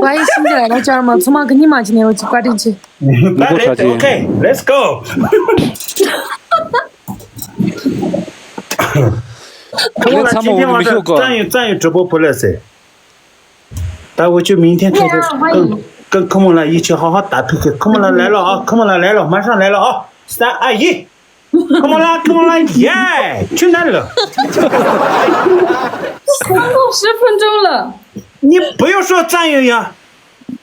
万一醒起来了，叫嘛，匆忙跟你妈今天我去挂进去。来 ，OK，Let's go。我们今天晚上咱有直播不来噻，但我就明天开始跟科梦兰一起好好打 PK。科梦兰来了啊，科梦兰来了，马上来了啊！3、2、1，科梦兰，耶，去哪里了？ 10分钟了。你不要说战友呀。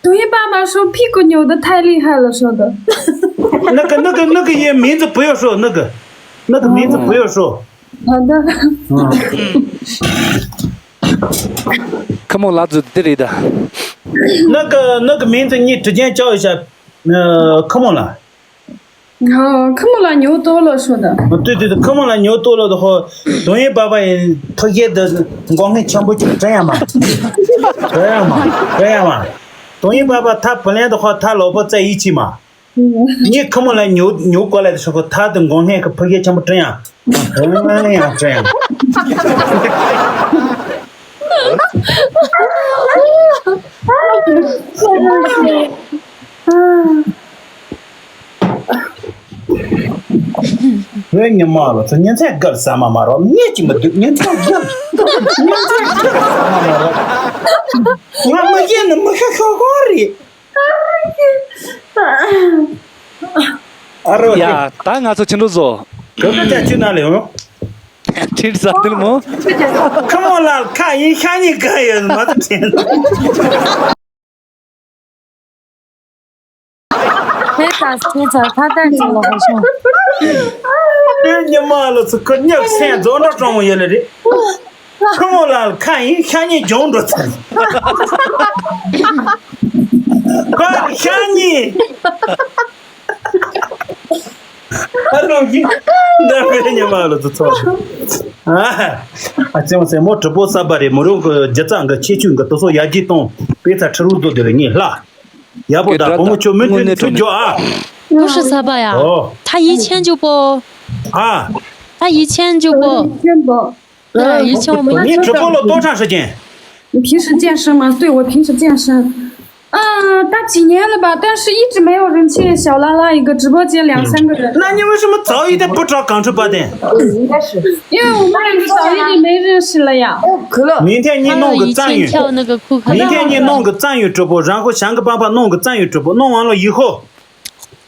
董一爸爸说屁股扭的太厉害了，说的。那个也名字不要说，那个名字不要说。好的。科梦拉子这里的。那个名字你直接叫一下，科梦兰。好，科梦兰牛多了说的。对，科梦兰牛多了的话，董一爸爸他也的光看全部就这样嘛，这样嘛。董一爸爸他本来的话，他老婆在一起嘛。你科梦兰牛过来的时候，他的光看可也全部这样，这样。哎你妈了，这年才干啥嘛了？你怎么年才干？我没见那么个好话哩。呀，当然是清楚做。哥哥在去哪里了？去啥的了吗？看我了，看你干呀，妈的天！没咋，他带走了好像。哎你妈了，这个你3早上中午也来的。看我了，看你讲着才。看你。那个你妈了，这操！这么我直播啥吧的，没有个结账个7群个都说压机动，别再吃肉多的了你啦。要不的，我们就没睡觉啊。不是啥吧呀？他以前就播。啊。他以前就播。对，以前我们。你直播了多长时间？你平时健身吗？对，我平时健身。大几年了吧，但是一直没有人气，小拉拉一个直播间2、3个人。那你为什么早一点不找港直播的？应该是，因为我们两个早一点没认识了呀。可乐。明天你弄个赞誉，明天你弄个赞誉直播，然后想个办法弄个赞誉直播，弄完了以后，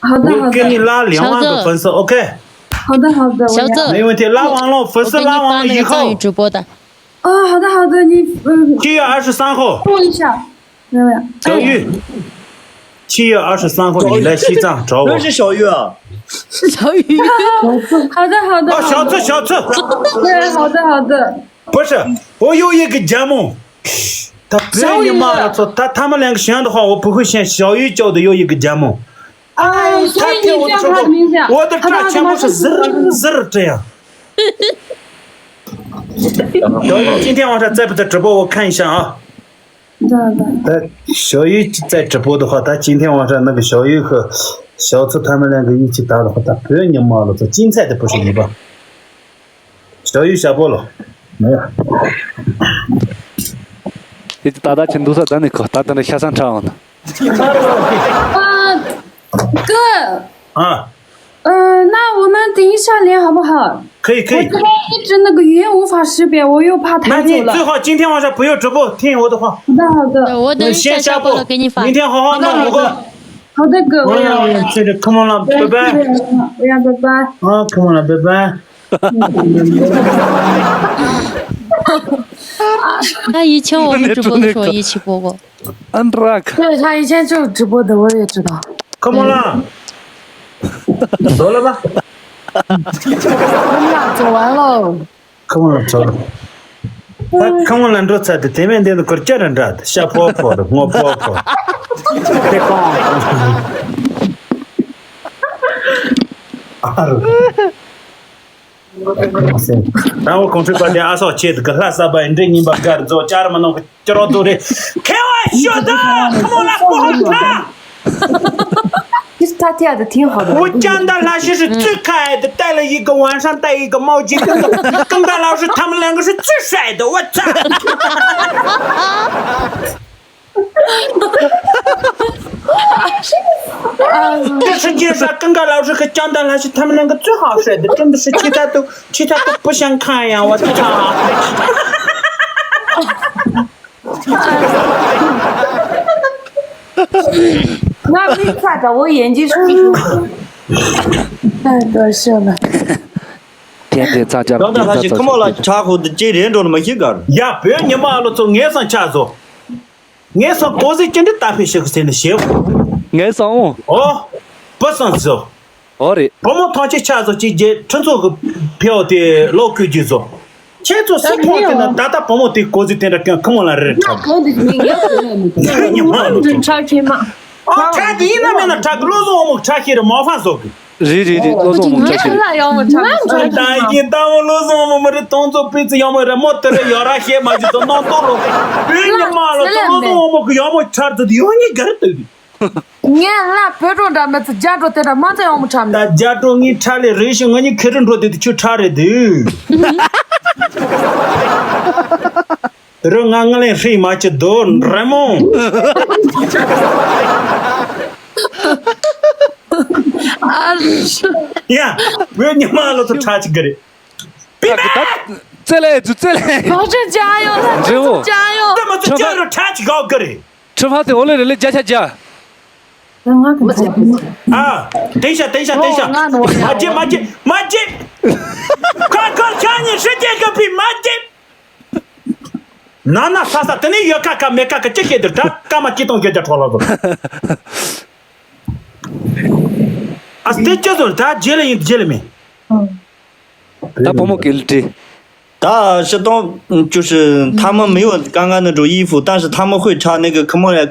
我给你拉2万个粉丝 ，OK？ 好的，小子，没问题，拉完了粉丝拉完了以后。直播的。哦，好的，你7月23号。问一下。小玉，7月23号你来西藏找我。那是小玉啊。是小玉。好的。哦，小次。对，好的。不是，我有一个节目，他别你妈了，他们2个选的话，我不会选小玉教的有一个节目。哎，所以你叫他的名字。我的这全部是字这样。小玉今天晚上在不在直播？我看一下啊。小玉在直播的话，他今天晚上那个小玉和小次他们2个一起打的话，他不要你妈了，这精彩的不是你吧？小玉下播了，没有。你打进多少单的课？打到了下3场呢。哥。啊。那我们等一下连好不好？可以。我这边一直那个语言无法识别，我又怕抬走了。那你最好今天晚上不要直播，听我的话。好的。我等一下下播了给你发。明天好好弄5个。好的，哥。我要去的 ，come on 了，拜拜。我要拜拜。啊 ，come on 了，拜拜。他以前我们直播的时候一起播过。对，他以前就直播的，我也知道。come on 了。走了吧。我们俩走完了。come on 走了。come on 这才的对面的个家人的下坡的，我坡。别讲。然后公司把2少切的个拉萨吧，你把干做家人们弄个叫到多的，开玩笑的 ，come on 不好看。其实他带的挺好的。我讲的那些是最可爱的，带了一个晚上带一个毛巾，跟他老师他们2个是最帅的，我操！这世界上跟个老师和江丹老师他们两个最好睡的，真的是其他都不想看呀！我操！那没看着我眼睛是太搞笑了。天天咋讲？刚才他是怎么了？茶壶的这连着那么一个。呀，不要你妈了，从眼上掐着，眼上高是真的搭配些个谁的媳妇？爱上我，哦，不上手。好的，我们堂前掐着姐姐，乘坐个票的老规矩做。前座是胖的呢，大把我对高子点的跟看我那人差不多。你妈了，插开嘛？啊，插你那边的插个，老是我们插起的麻烦说个。老总我们这些，要我插。当然，当我老是我们的动作辈子要么的没得了，要那些嘛就都弄到了。别你妈了，老是我们个要么插着的，要你个的。你那别说咱们是家住在这，马上要我们插。那家中你插的人行，你客人说的就插的的。让俺来谁嘛去多，然么？呀，不要你妈了，都插起个的。再来就再来，老师加油了，加油！怎么就叫着插起高个的？吃饭在我那里加。啊，等一下，马姐，快看你时间个比马姐。那啥，等你要看没看，这些的他干嘛激动给他穿了个？啊，这就是他接了没？他帮我给了这。他是当就是他们没有刚刚那种衣服，但是他们会插那个科目来。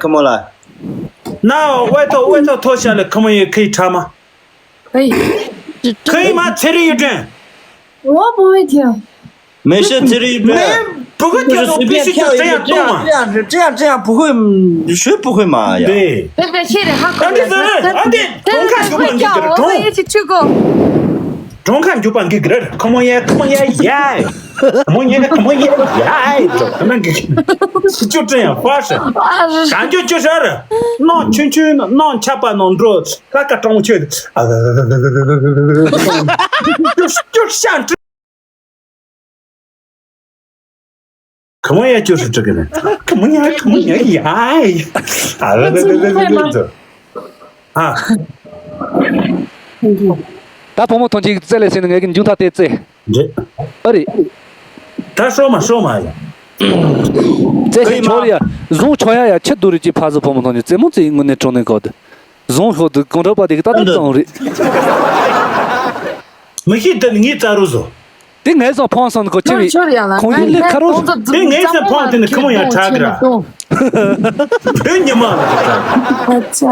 那外头脱下来，可不也可以插吗？可以吗？踩了一针。我不会跳。没事，踩了一针。不会跳，随便跳这样动嘛？这样不会，谁不会嘛呀？对。别现在还对，中看就帮你给了我们一起去过。中看就帮你给了，可么也，怎么给？就这样发生，感觉就是的，那群那吃吧弄着，那个中去的，就是像这。可么也就是这个人，可么也呀，啊，他帮我同情再来些那个你就他得罪，好的，他说嘛呀，这些桥里啊，容桥呀吃多了就怕是帮我同情，怎么这我那装那高的，容好的工作把这个打得脏的，没去的你咋รู้？对爱上胖上那个这位，空运来看到，对爱上胖的可么也差个了，对你妈了，这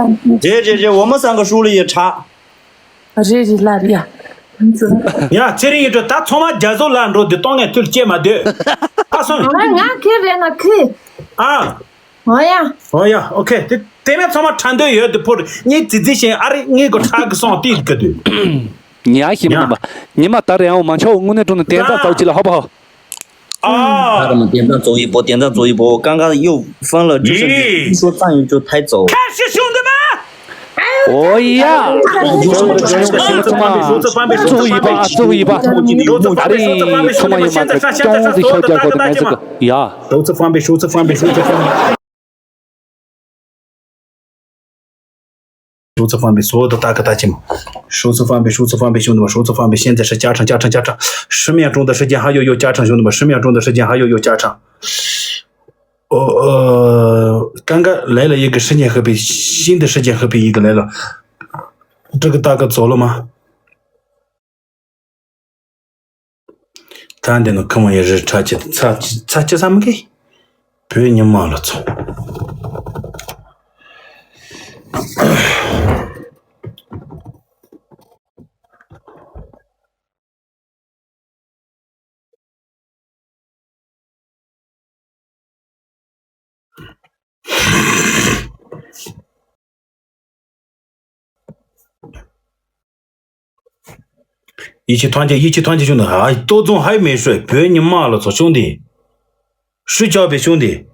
我们三个手里也插。这是哪里呀？呀，这里一个他从嘛加州兰州的当年就接嘛的，啊算了，俺可以那可以。啊，哦呀 ，OK，对面从嘛长队有的破的，你自己先，你个差个上地个的。你还行吗？你们打电话嘛，瞧我那种的点赞着急了，好不好？啊！他们点赞走一波，刚刚又分了，就是说战友就抬走。看是兄弟们！哦呀！走一把！哪里他妈有嘛个中的小家伙的买这个呀？手指方便。手指方便，所有的大哥大姐们，手指方便，兄弟们，手指方便，现在是加长，10秒钟的时间还有加长，兄弟们，10秒钟的时间还有加长。刚刚来了一个时间合并，新的时间合并一个来了，这个大哥走了吗？咱的那科目也是差几咱们给，别你妈了操！一起团结，兄弟！哎，都总还没睡，别你妈了操，兄弟！睡觉呗，兄弟！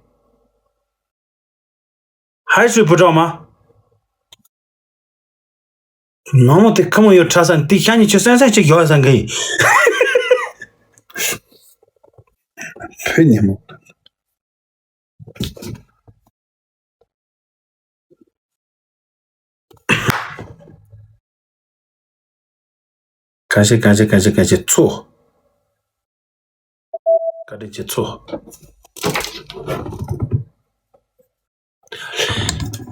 还睡不着吗？那么的可能要查上，得喊你去山上去摇上个。陪你们。感谢错，感谢错。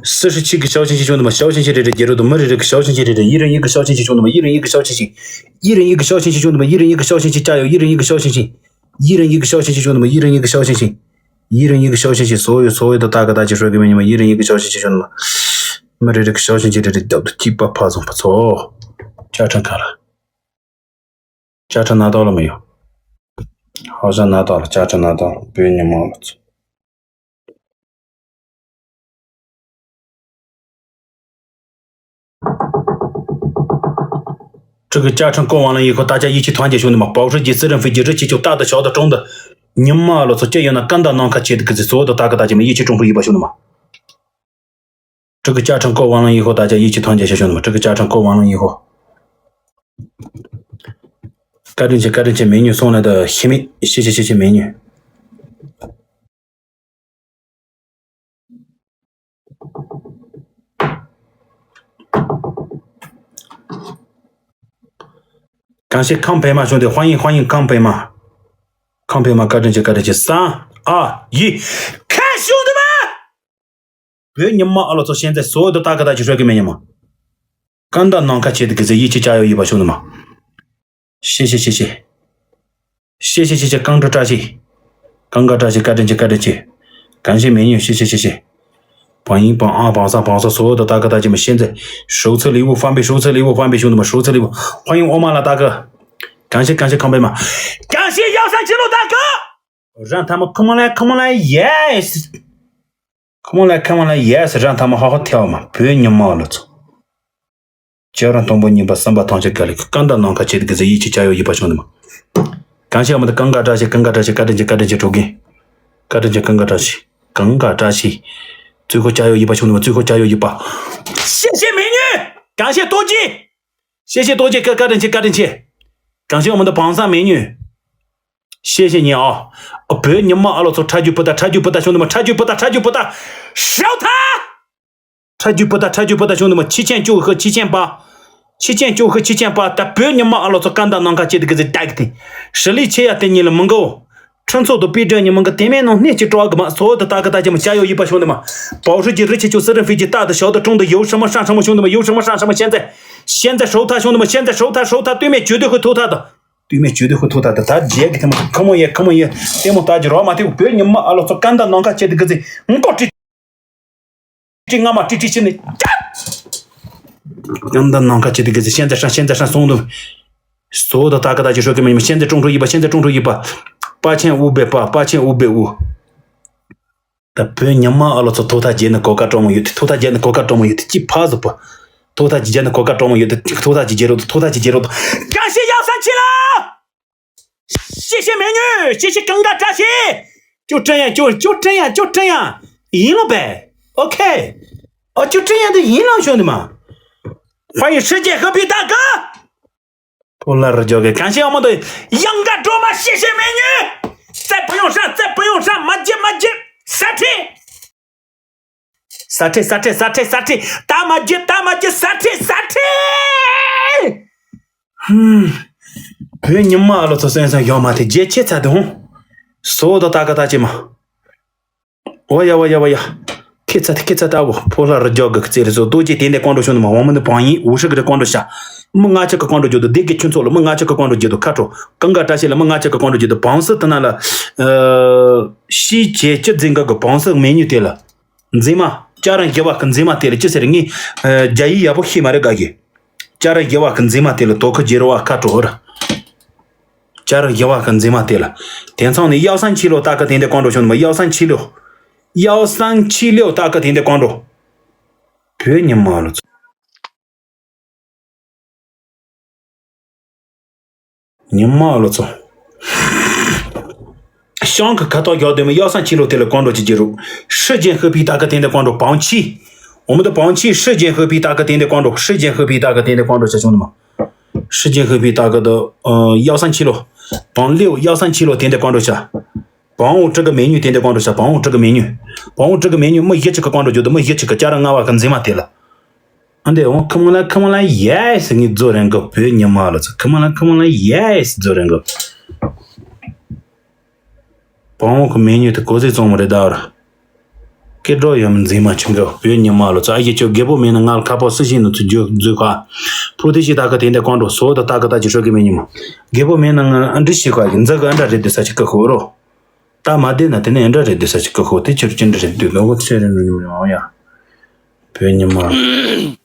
47个小星星，兄弟们，小星星的接着都没这个小星星的，一人一个小星星，兄弟们，一人一个小星星，一人一个小星星，兄弟们，一人一个小星星，加油，一人一个小星星，一人一个小星星，兄弟们，一人一个小星星，一人一个小星星，所有的大哥大姐说给你们，一人一个小星星，兄弟们，没这个小星星的掉的几把帕子不错，加成看了，加成拿到了没有？好像拿到了，加成拿到了，不用你忙了。这个加成过完了以后，大家一起团结，兄弟们，保时捷私人飞机热气球，大的、小的、中的，你妈了，这样的干到能看切的，跟所有的大哥大姐们一起种出一把，兄弟们。这个加成过完了以后，大家一起团结些，兄弟们。这个加成过完了以后，赶紧去，美女送来的黑妹，谢谢美女。感谢康培嘛，兄弟，欢迎康培嘛，赶紧去，3、2、1，看兄弟们！别你妈了，现在所有的大哥大姐说给你们，干到能看切的，跟着一起加油一把，兄弟们！谢谢，刚着扎起，赶紧去，感谢美女，谢谢。榜1、榜2、榜3，所有的大哥大姐们，现在手册礼物翻倍，兄弟们，手册礼物，欢迎我妈了大哥，感谢康贝嘛，感谢137路大哥，让他们 come on 来 yes， come on 来 yes， 让他们好好跳嘛，别你妈了操！叫让东北你把3把同学给了，刚到能看切的跟着一起加油一把，兄弟们，感谢我们的刚嘎扎西，赶紧去周给，赶紧扎西，刚嘎扎西。最后加油一把，兄弟们！最后加油一把！谢谢美女，感谢多吉，谢谢多吉哥，赶紧去！感谢我们的榜3美女，谢谢你啊！别你妈了，差距不大，兄弟们，差距不大，烧他！差距不大，兄弟们，7900和7800，7900和7800，但别你妈了，干到能看见的个是大个的，实力切呀，对你了，能够。纯粹都比着你们个对面弄，你去找个嘛！所有的大哥大姐们加油一把，兄弟们！保时捷热气球私人飞机，大的、小的、中的，有什么上什么，兄弟们，有什么上什么！现在收他，兄弟们！现在收他，对面绝对会投他的，他接给他们，come on 耶！对面大家绕嘛，对不？别你妈了，做干的啷个接的个子？搞这俺嘛这现在，干的啷个接的个子？现在上送的，所有的大哥大姐说给你们，现在种出一把，8550，但别你妈了，做投他接的高价招募有的几趴子不？投他几件的高价招募有的，投他几接肉的，感谢137了，谢谢美女，谢谢更大扎西，就这样，赢了呗 ，OK， 就这样的赢了，兄弟们，欢迎世界和平大哥。我来了，交给感谢我们的杨家卓玛，谢谢美女，再不用上，马姐，杀铁，大马姐，杀铁，别你妈了，这身上要么的节气才懂，所有的大哥大姐们，我呀。给他打我，破了交个这里说多几点的关注兄弟们，我们的榜1 50个的关注下，我们这个关注就都得给群错了，我们这个关注就都看着，刚刚这些了，我们这个关注就都帮手等那了，细节就这个帮手美女的了，你嘛，家人给我跟这嘛的了，就是你家里也不黑嘛的个个，家人给我跟这嘛的了，多可接着我看着了。家人给我跟这嘛的了，天上的137大哥点的关注兄弟们，137大哥点的关注，别你妈了！香港看到要的么137的广州去接入，世界和平大客厅的广州帮起，我们的帮起世界和平大客厅的广州，世界和平大客厅的广州小兄弟们，世界和平大哥的137帮6137店的广州下，帮我这个美女店的广州下，帮我这个美女没1个广州就都没1个家人我跟怎么的了。Ande on come on la yes ni zoren go pe ni malo come on la yes zoren go Pon ko menu te koze zomre dar ke do yam zima chingo pe ni malo za ye jo gebo men ngal ka po shin no jo jo ka proteji da ka den de kwang do so da da ka da ji sho ge men ma gebo men ngal an shi kwa yin za ga an da de sa chi ka ho ro ta ma de na de ne an da de sa chi ka ho te chi chin de de no go che ni ma ya pe ni ma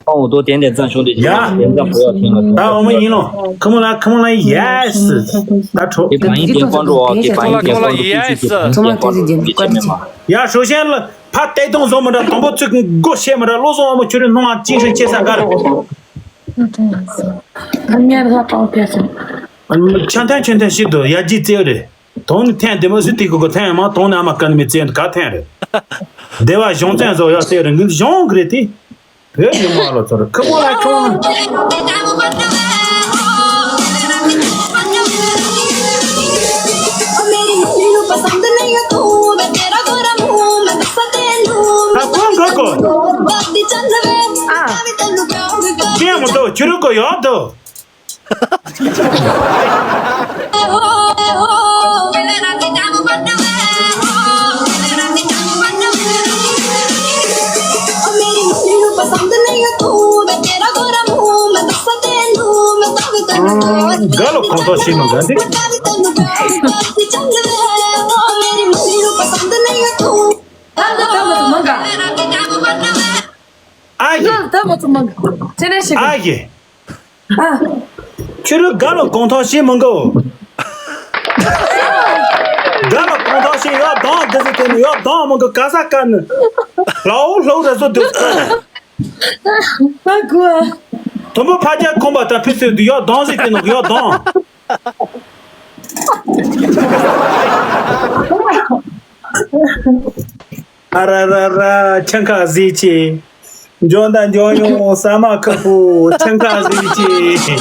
帮我多点点赞，兄弟姐妹， 呀点赞不要停了。打我们赢了 come on la yes 打出 给板一点关注啊，给板一点关注，必须给板一点关注，兄弟姐妹们。 呀首先了怕带动咱们的东北这个国线么的老早我们觉得弄啊精神解散干了 强谈许多也记这的同谈的么是这个谈嘛同那么跟你这样搞谈的对吧熊这样说要这人跟熊个的别你妈了这可不来冲 Bien moto churu ko yaad do Galo konto shino gandi Aye churu galo konto shi mongo Galo konto shi ya don de ya don mongo kasa kan Lao da zo de Tombo paja combat a pisse de ya don zite no ya don Ararara chanka zichi Jondan Jonyo Sama Kapu Chanka Zichi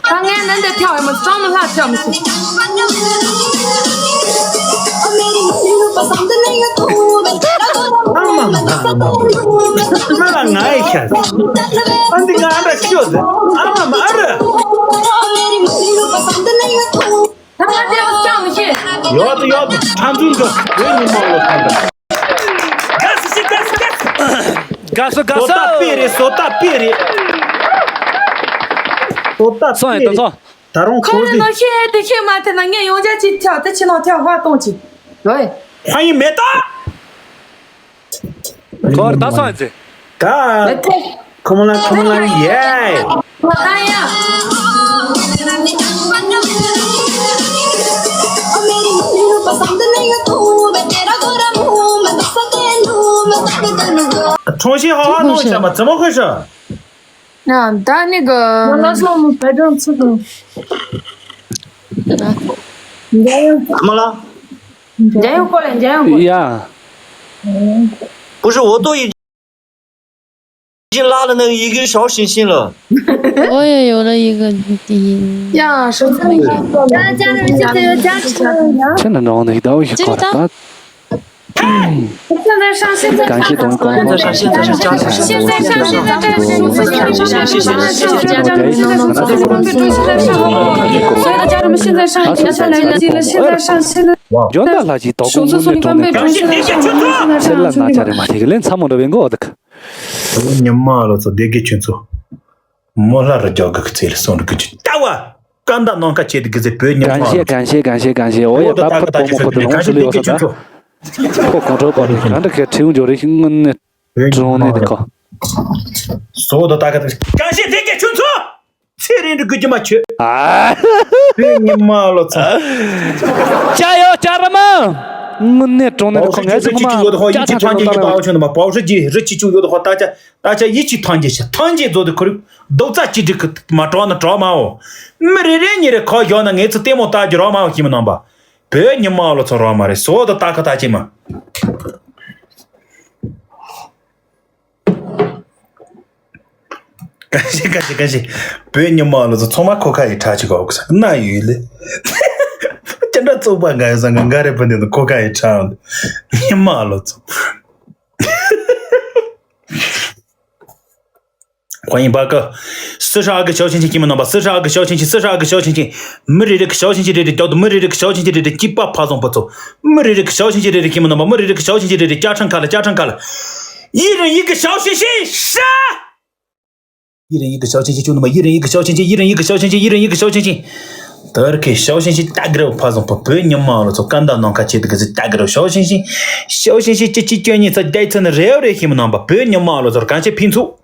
当年人在跳，我们长得啥跳不起。 Mala ngai Andi ga ada shod Ama mara 他们这个跳不起。 Yod Chanjun go Ni malo tanda Gas Sota piri Sota 算一等算 Taron 可能 kozi 那些的些嘛，他那眼用家去跳，在去那跳花动去。对。 欢迎没打 Kar da算一次 Da Come on yeah 我打呀。 重新好好弄一下吧，怎么回事？啊，打那个。我那时候反正吃的。怎么了？加油过来，加油过来。呀不是，我都已经拉了那个1个小星星了。我也有了一个第一。呀，是这么大家人现在要加持了。 真的让那一道去搞的 现在上，现在上，感谢东光 现在上，现在上，现在上，现在在数字上，现在上，家长们现在数字上方便现在上，所有的家长们现在上，接下来了，现在上，现在 原来垃圾到数字送方便现在上，现在 这 上， 那 兄弟 家 们 的嘛，这个人参谋的变高的可。 你妈了，这得给群组，莫拉着叫个这里送的个去，打我，刚到弄个接的个这别你妈。感谢，我也打不多么不得龙是六十的，我广州搞的，看这个听着的新闻呢，中那的搞。所有的大家都感谢得给群组，这人这个就嘛去，哎，别你妈了，操！加油，家人们！我那种那个保时捷热气球有的话，一起团结一把，兄弟们，保时捷热气球有的话，大家一起团结些，团结做的可以，都在这个马装的装嘛哦，没人你的靠腰呢，俺是电摩大就装嘛，你们能吧？别你妈了，操装嘛的，所有的大哥大姐们。感谢，别你妈了，这从嘛可以查起个，哪有嘞？真的走吧，俺的不能可以查的，你妈了，走。欢迎八哥，42个小星星，你们能把42个小星星，没这个小星星的掉到没这个小星星的几把爬上不走，没这个小星星的你们能把没这个小星星的加成卡了，一人一个小星星，杀！一人一个小星星，就那么一人一个小星星，得给小星星打个爬上不别你妈了，就干到能看见这个是打个小星星，这几卷你在带层的热的你们能把别你妈了，就感谢拼凑。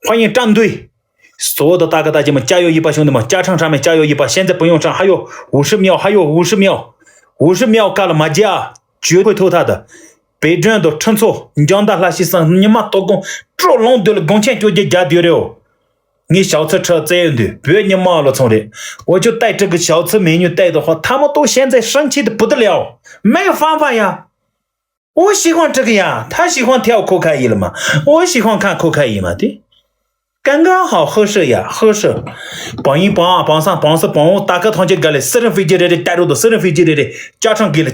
欢迎战队，所有的大哥大姐们加油一把，兄弟们，加场上面加油一把，现在不用上，还有50秒干了马甲，绝会投他的。北镇都陈错，你讲的那些生，你妈多工，这弄对了工钱就加丢了。你小车车这样的，别你妈了从的，我就带这个小车美女带的话，他们都现在生气的不得了，没有方法呀。我喜欢这个呀，他喜欢跳可卡伊了嘛，我喜欢看可卡伊嘛，对。刚刚好合适呀，合适。帮一帮啊，帮上帮四帮五，大个团结给了，私人飞机来的带入的私人飞机来的，加成给了。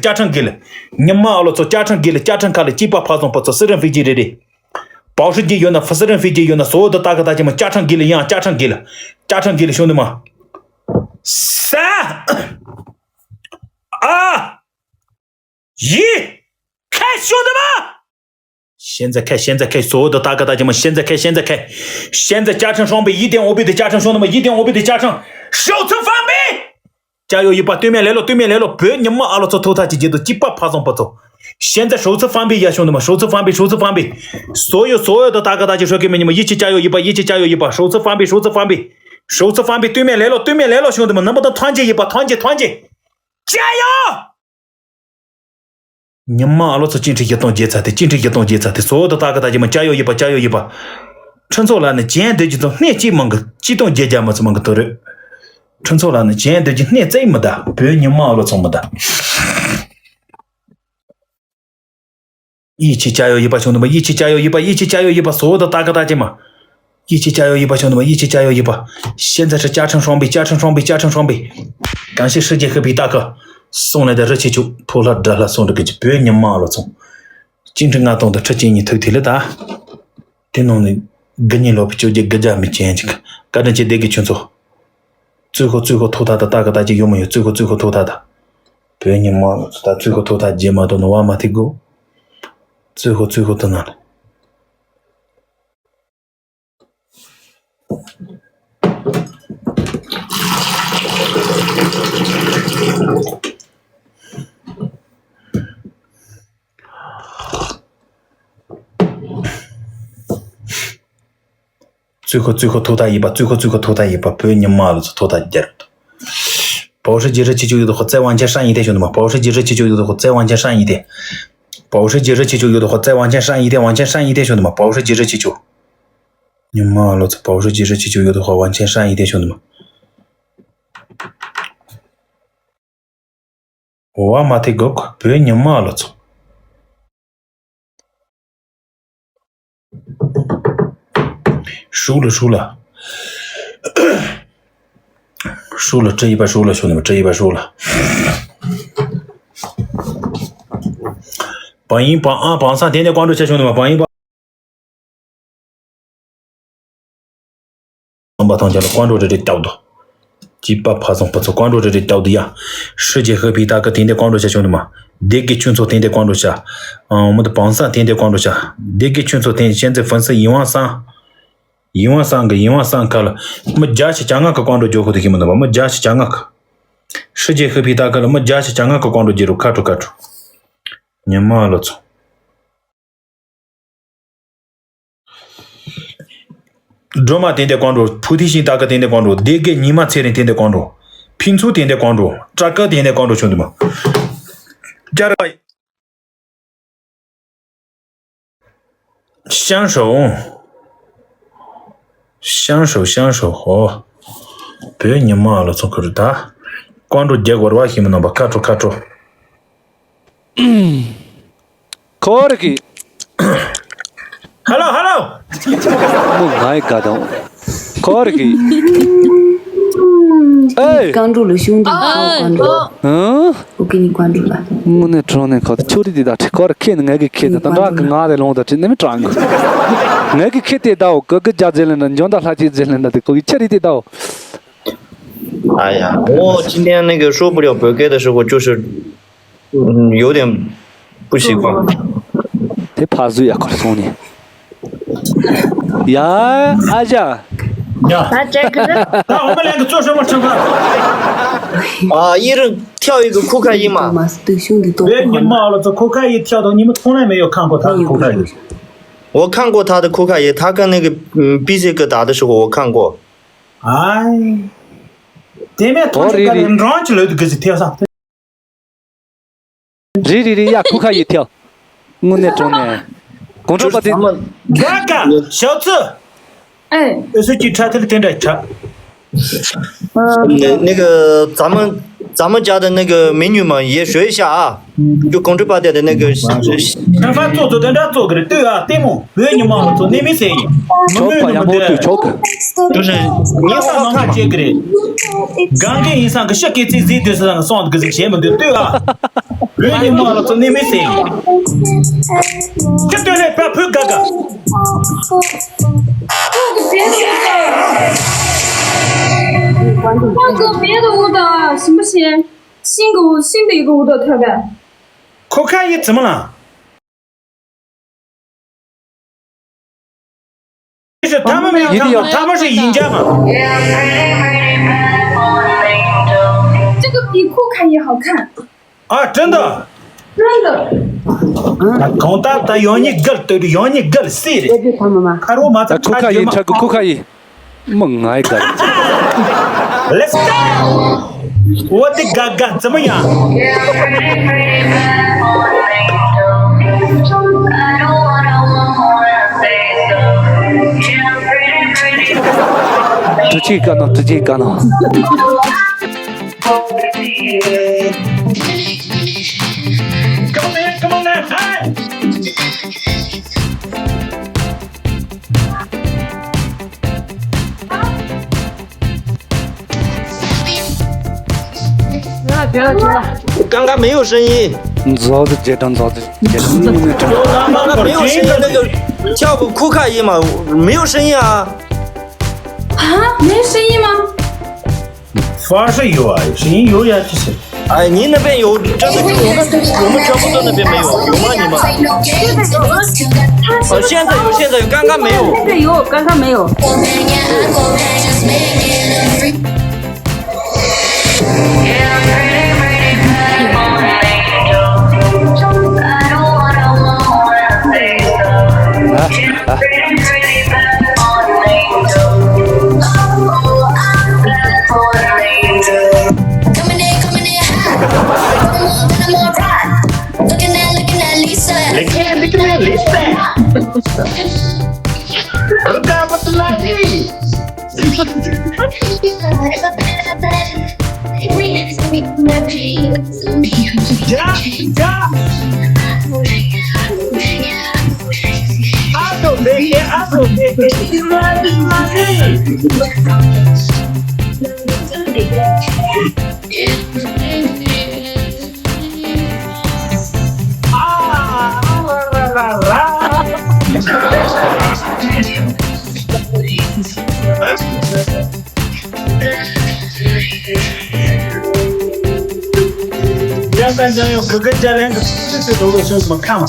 你妈了做加成给了，加成卡了，几把爬上不做私人飞机来的。保时捷有那私人飞机有那，所有的大哥大姐们加成给了样，加成给了，兄弟们。3、2、1，开，兄弟们！现在开，所有的大哥大姐们，现在开，现在加成双倍1.5倍的加成，兄弟们，1.5倍的加成，手持反倍，加油一把，对面来了，别你妈了，做头他姐姐都几把爬上不走，现在手持反倍呀，兄弟们，手持反倍，所有的大哥大姐说给你们一起加油一把，手持反倍，对面来了，兄弟们，能不能团结一把，团结，加油！你妈了，这进这一动节菜的，所有的大哥大姐们加油一把，陈错了呢，今天就走，那几门个激动节嘛，这么个多人，陈错了呢，今天就那这么的，别你妈了，这么的，一起加油一把，兄弟们，一起加油一把，所有的大哥大姐们，一起加油一把，兄弟们，一起加油一把，现在是加成双倍，感谢世界和平大哥。送来的热气球，破了得了，送这个就别你妈了，从今天俺懂得吃进你头了的，电脑呢，跟你老婆纠结个家没见这个，赶紧去得给群组，最后投他的大哥大姐有没有？最后投他的，别你妈了，他最后投他姐妈都能玩嘛的够，最后到哪了？最后投他一把，别你妈了，投他一点的。保时捷热气球有的话再往前上一点，兄弟们，保时捷热气球有的话再往前上一点，兄弟们，保时捷热气球，你妈了，保时捷热气球有的话往前上一点，兄弟们。我妈的个别你妈了，操！输了，这一把输了，兄弟们，输了。帮一帮啊，帮上点关注下，兄弟们，帮一帮。把同学们关注这里调度，几把爬上不错，关注这里调度呀。世界和平大哥点关注下，兄弟们，得给群组点关注下。我们的帮上点关注下，得给群组点，现在粉丝13000。13000看了，我加起2个关注就会的，们的吧？我加起2个。世界和平大哥了，我加起2个关注记录，看住。你妈了操！卓玛点关注，菩提心大哥点关注，得给你们才人点关注，拼凑点关注，这个点关注，兄弟们，加了。享受，好，别你妈了，从口里打，关注结果的话，你们能把看住。考的给， Hello， 我爱搞的，考的给，哎，关注了兄弟，关注，我给你关注了。我那装那考的，秋的的，考的看那个看的，但那个俺的弄的真那么装的，那个看得到，各个家子人呢，讲到他家子人的，可以吃得到。哎呀，我今天那个说不了不给的时候，就是有点不习惯。太怕嘴呀，搞的送你。呀，阿姐。呀，那我们两个做什么吃饭？啊，一人跳一个酷开音嘛。对兄弟都别你妈了，这酷开音跳的，你们从来没有看过他的酷开音。我看过他的酷开音，他跟那个BC 哥打的时候我看过。哎，对面同事个人让起来的，可是跳上。呀，酷开一跳，我那种呢，公主把的。嘎嘎，小子。哎，是警察，他的正在查。那个咱们家的那个美女们也学一下啊，就公主八点的那个。吃饭做在那做个的，对啊，对么？别你妈做那没生意，没有那么的。就是你好好看这个的，刚给你上个小给自己就是那个上个是前面的，对啊。别你妈了做那没生意，这对来不要碰嘎嘎。换个别的舞蹈行不行？新的一个舞蹈跳呗。可看也怎么了？就是他们没有看过，他们是赢家嘛。这个比酷开也好看。啊，真的。真的。刚他要你个，对的，要你个谁的？他们吗？看我妈在酷开音，这个酷开音，猛爱个。Let's go！ 我的嘎嘎怎么样？直接干了。Come on, hey！ 绝了！刚刚没有声音。早的这张，刚刚没有声音，那个跳个酷开音嘛，没有声音啊。啊，没声音吗？反正有啊，声音有呀，就是。哎，你那边有，真的我们全部都那边没有，有吗？你们？现在有，刚刚没有。现在有，刚刚没有。反正有各个家两个这都是什么看嘛？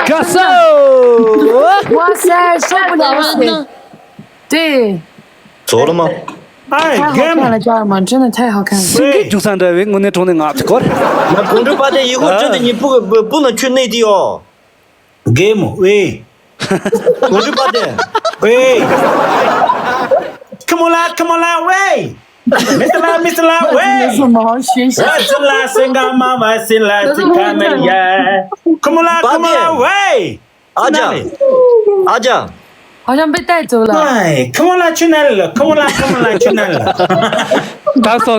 干手！哇塞，受不了了！对，走了吗？哎太好看了，家人们，真的太好看了。对，就算这位我那种的啊，这个那公主八点以后真的你不能去内地哦。 game 喂公主八点，喂，come on 啦，come on 啦，喂，Mr. 啦，喂。什么好学习？ Wasilah singa mama sila tikamelia. Come on,喂，阿酱，阿酱，好像被带走了。哎，come on 去哪里了？come on 去哪里了？打扫，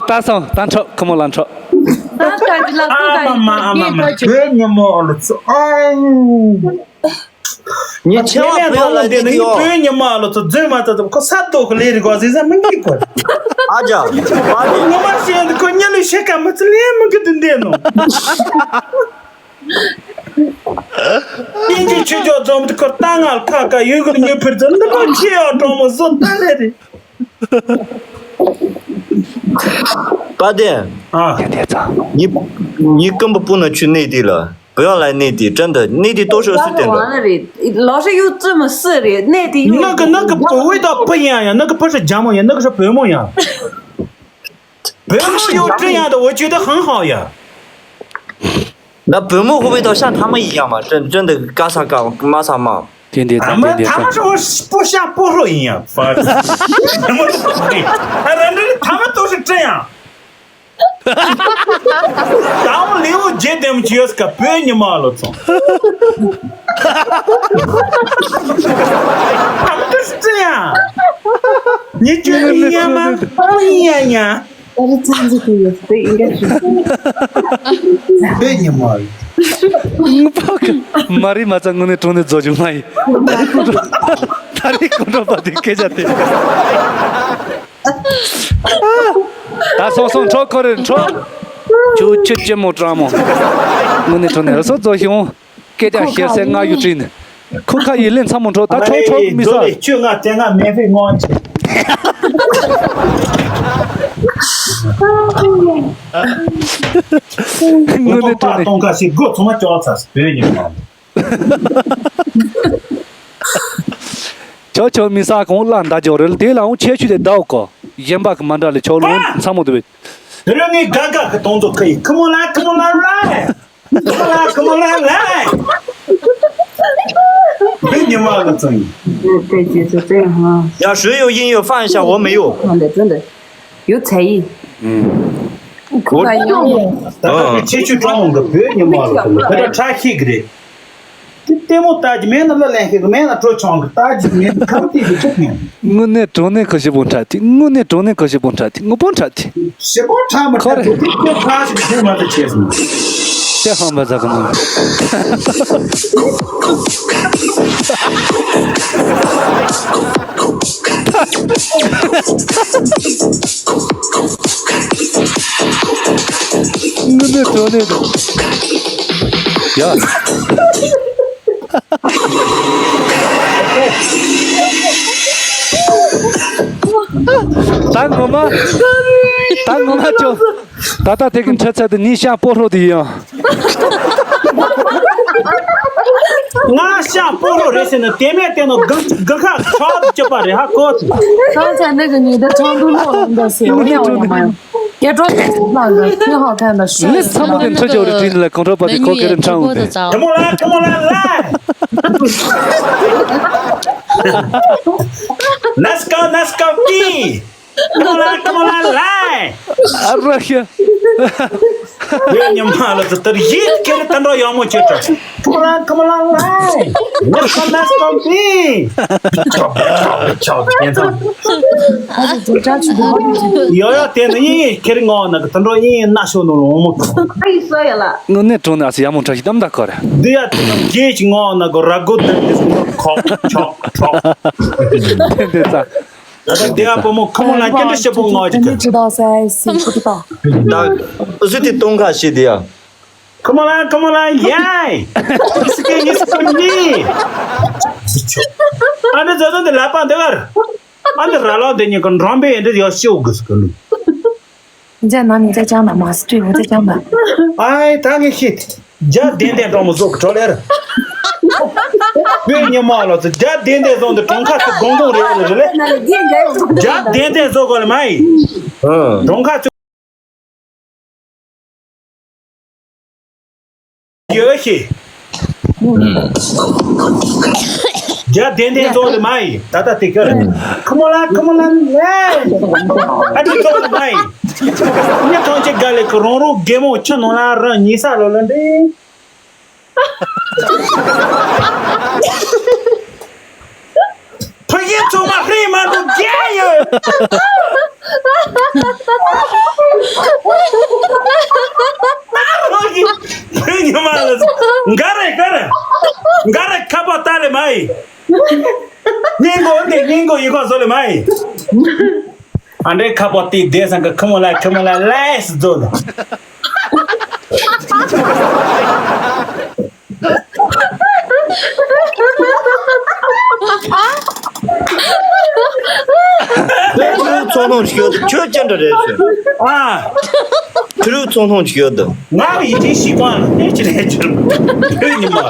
单车，come on 单车。啊妈，别你妈了，哎呦！你千万不要来内地哦。别你妈了，这嘛这可啥都可来的个，这是没给过。阿酱，八点。我们现在可你那些干嘛子连么个的点呢？进去去叫咱们这个当啊，看看有个女朋友真的把钱啊，咱们说哪来的？八点啊，你根本不能去内地了，不要来内地，真的，内地都是4点的。那里老是又这么势利，内地又那个味道不一样呀，那个不是姜母鸭，那个是白木鸭。白木有这样的，我觉得很好呀。那白木味道像他们一样吗？真的嘎萨嘎玛萨嘛？他们说不像菠萝一样，他们都是这样。咱们了解他们就是个白你妈了，总。他们都是这样，你觉得一样吗？不一样呀。但是这个也对，应该是。白你妈了。मारी माचा गुने टोने जोजु माई तारी कोटो पति के जाते ता सोसों ठो करे ठो चु चुचे मोट्रामो गुने टोने रसो जोहिमो के जा हेसे nga yu tin खुखा यिलेन सामो ठो ता ठो ठो मिसा 就我这个免费安全。我把东西给从我脚上对你妈。悄悄米萨公烂大脚人，对了，我切去的刀个，烟把个mand了敲龙，啥么对不对？这个你刚刚个动作可以 ，come on 来 ，come on 来 ，come on 来，对你妈个真。对，就是这样哈。要是有音乐放一下，我没有。真的，有才艺。我但是去装个对你妈了，那个差起个的。这么大的面那来个面那做装个大的面，看地的这面。我那中那可是不差的，我那中那可是不差的，我不差的。什么差嘛？差的，这差是什么的钱什么？这行吧，这个嘛。我那中那个，呀。当我们就大这根车的你下菠萝的呀。我下菠萝人现在店面店到更看超就把人家搞死。刚才那个女的长度落了的鞋，我亮我们，也装那个挺好看的，是。那他们跟车就的真的工作把的搞给人唱的。怎么来！Let's go, B！ Come on, 来！啊，热呀！别你妈了，这一给你等到要么接着。Come on, 来！Let's go, B！ 瞧，点上。要点的音，给你我那个等到音那时候弄么？太帅了！我那中那是要么这些那么大个的。对呀，给起我那个ragu的，烤。对的。对啊，不么，看我来跟着小朋友这个。你知道噻，谁不知道？那不是的东卡西的呀。Come on, 耶！你是给你。啊，俺这种的老板的儿，俺这热闹的你跟装备的要修个是个路。你在哪里在讲的吗？对，我在讲的。哎，当个 hit， 家点点这么做着来了。别你妈了，这家点点做的中卡是公众的了嘞。家点点做过了没？中卡就有些。家点点做的没？大大这个，come on 来，还得做的没？你看这个嘞，可融入 game 我吃弄了，让你啥了的？他也做嘛黑嘛都假呀！你妈的，ngare kapa tale mai. Ningo iko zole mai. Ande kapa ti desa ka kamola les zone.总统去就见着这去啊，只有总统去的。我已经习惯了，你这来吃了，你妈，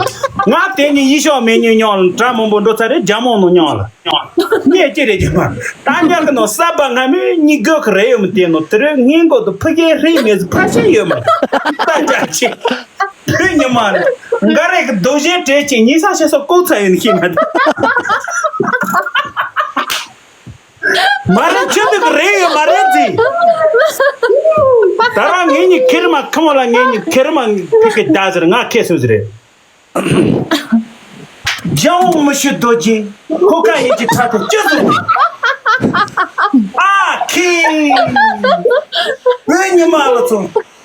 我带你一小美女娘了，咱们不都在这家门弄娘了，你这来就嘛，大家跟那三八俺们你个个人有没得呢？这人英国都不给人面子，怕谁有嘛？大家去，你妈的，我那个都是这些，你啥些说狗才有你妈的。मारे चंद करे मारे जी तारा ngi kirma kamala ngi kirma pike dazर nga kesu zre jaw mushi doji koka yeji tata juzu ki wenye malato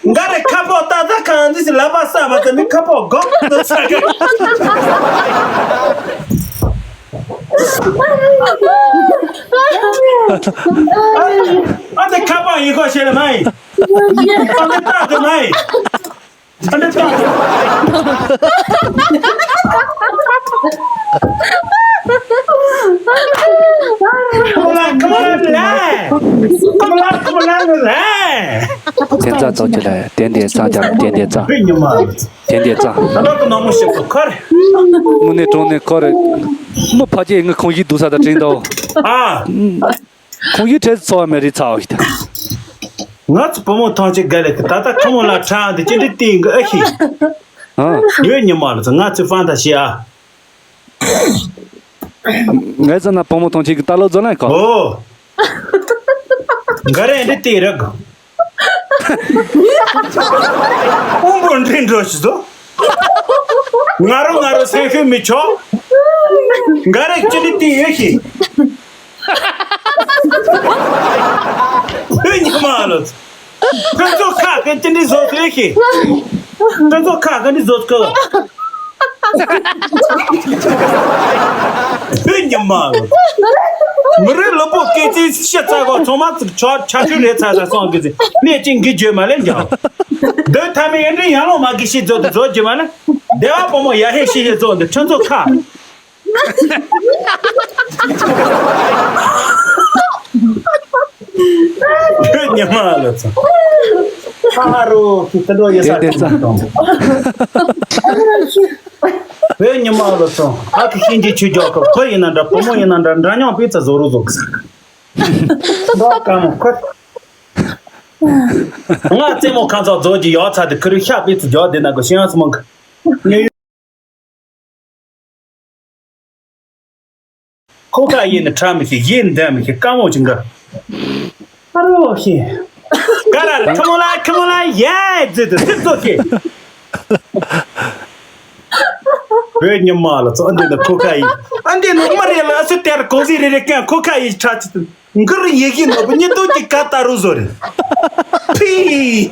ngare kapo tata kan disi lava sama te mi kapo go to saga Ande kapa iko shele mai. Ande tata mai. Ande tata. Come on,来。点赞走起来，点赞加点赞，点赞。那个那么辛苦，快点。我那种的搞的，我怕见我空气多少的真到啊，空气这早没得早一点。我这不么当这个嘞，大家看我那唱的，真的顶个去。啊，因为你妈了，我这放他下。我在那帮我同这个大佬做那个。哦，我人的第二个。我们听着是说。ngaro sefe micho ngare chini ti yeki ni malo tanto ka ke chini zo yeki tanto ka ke ni zo ko ni malo mure lobo ke ti shata go tomat cha chu le cha sa song ge ni jing ge je ma le ja de ta me ni ya lo ma ge shi zo je ma le 대화 보면 야해 시에 좋은데 천조 카. 그 냐마로서. 하루 기타도 예사. 왜 냐마로서. 아기 힌지 추joko. 거기는다 보모이는다 라뇨 피자 조로족. 너까면 컷. nga tsemo kanza zoji yo cha de kru sha bit jo de na go xian什么cocaine tram ki yin dam ki kamo jinga aro hi gara come on yeah it's okay Ведь мало, то ande the cocaine. Ande no marela asu ter kozi re ka cocaine chat. Ngir yegi no ni to ti kataru zore. Pi.